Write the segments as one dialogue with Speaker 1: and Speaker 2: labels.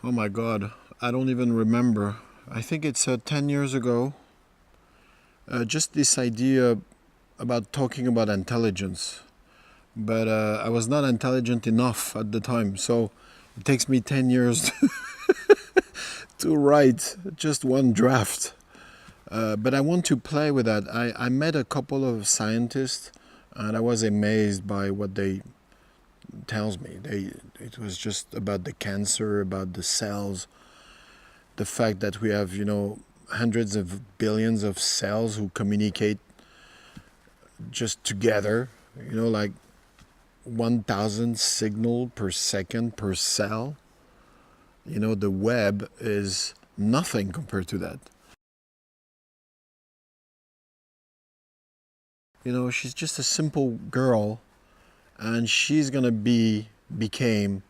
Speaker 1: Oh my God, I don't even remember. I think it's 10 years ago. Just this idea about talking about intelligence. But I was not intelligent enough at the time, so it takes me 10 years to write just one draft. But I want to play with that. I met a couple of scientists and I was amazed by what they tells me. It was just about the cancer, about the cells, the fact that we have, hundreds of billions of cells who communicate just together, like 1,000 signal per second per cell. The web is nothing compared to that. She's just a simple girl and she's gonna became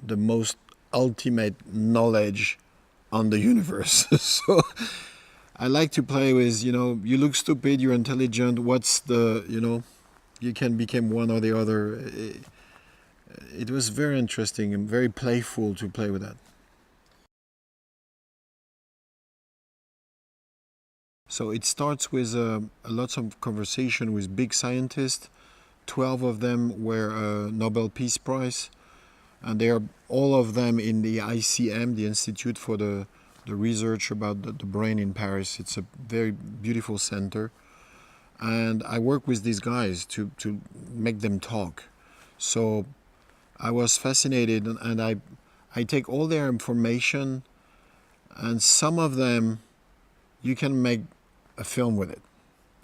Speaker 1: the most ultimate knowledge on the universe. So I like to play with, you look stupid, you're intelligent, what's the, you can become one or the other. It was very interesting and very playful to play with that. So it starts with lots of conversation with big scientists. 12 of them were Nobel Peace Prize, and they are all of them in the ICM, the Institute for the Research about the Brain in Paris. It's a very beautiful center. And I work with these guys to make them talk. So I was fascinated, and I take all their information, and some of them you can make a film with it.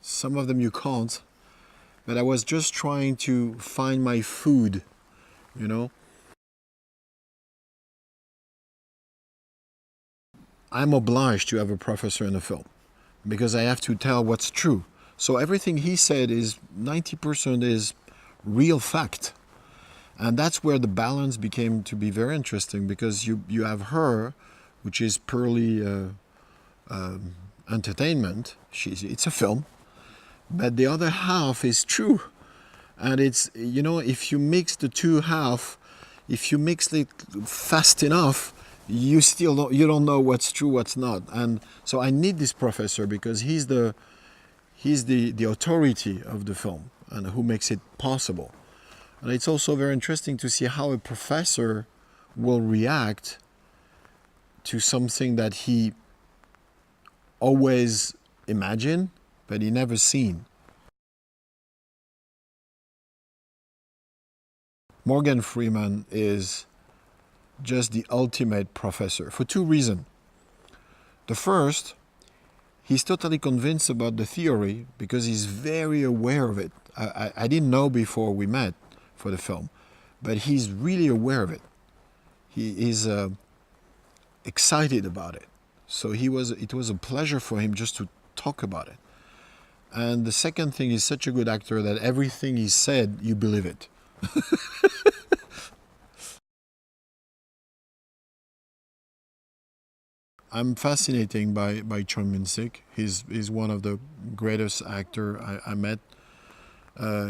Speaker 1: Some of them you can't. But I was just trying to find my food, you know. I'm obliged to have a professor in a film because I have to tell what's true. So everything he said is 90% is real fact. And that's where the balance became to be very interesting because you have her, which is purely entertainment. It's a film. But the other half is true. And it's, if you mix the two half, if you mix it fast enough, you don't know what's true, what's not. And so I need this professor because he's the authority of the film and who makes it possible. And it's also very interesting to see how a professor will react to something that he always imagined, but he never seen. Morgan Freeman is just the ultimate professor for two reasons. The first, he's totally convinced about the theory because he's very aware of it. I didn't know before we met for the film, but he's really aware of it. He is excited about it. So it was a pleasure for him just to talk about it. And the second thing, he's such a good actor that everything he said, you believe it. I'm fascinated by Chong Min-sik. He's one of the greatest actor I met.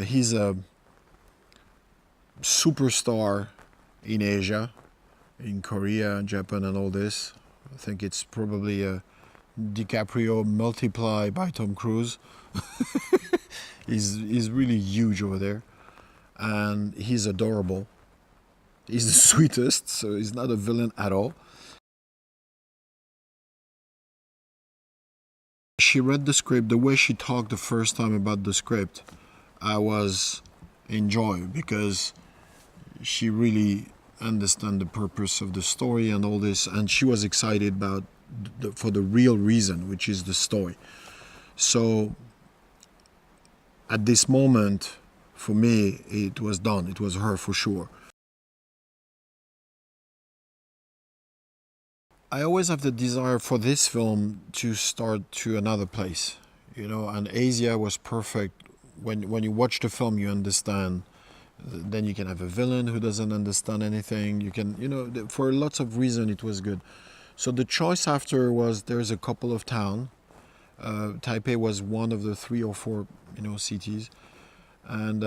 Speaker 1: He's a superstar in Asia, in Korea, Japan, and all this. I think it's probably DiCaprio multiplied by Tom Cruise. He's really huge over there, and he's adorable. He's the sweetest, so he's not a villain at all. She read the script. The way she talked the first time about the script, I was in joy because she really understand the purpose of the story and all this, and she was excited about for the real reason, which is the story. So at this moment, for me, it was done. It was her for sure. I always have the desire for this film to start to another place, and Asia was perfect. When you watch the film, you understand. Then you can have a villain who doesn't understand anything. You can, for lots of reasons, it was good. So the choice after was there's a couple of towns. Taipei was one of the 3 or 4, cities. And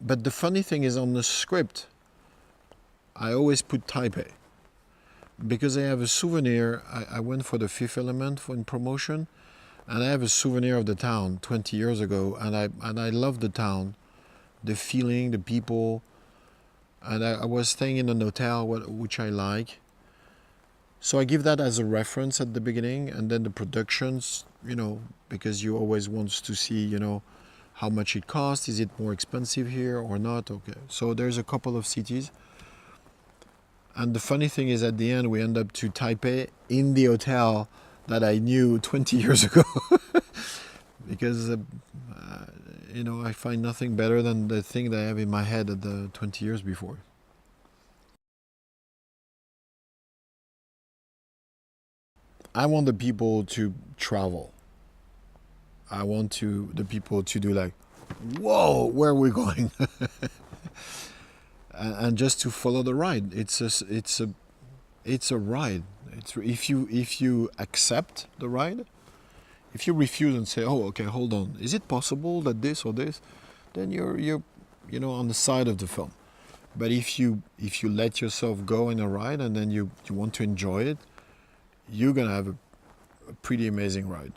Speaker 1: but the funny thing is on the script, I always put Taipei. because I have a souvenir. I went for the Fifth Element in promotion, and I have a souvenir of the town 20 years ago, and I love the town, the feeling, the people, and I was staying in an hotel which I like. So I give that as a reference at the beginning, and then the productions, because you always want to see, how much it costs. Is it more expensive here or not? Okay. So there's a couple of cities. And the funny thing is, at the end, we end up to Taipei in the hotel that I knew 20 years ago. Because, I find nothing better than the thing that I have in my head at the 20 years before. I want the people to travel. I want the people to do like, whoa, where are we going? And just to follow the ride. It's a ride. If you accept the ride, if you refuse and say, oh, okay, hold on, is it possible that this or this, then you're on the side of the film. But if you let yourself go in a ride and then you want to enjoy it, you're gonna have a pretty amazing ride.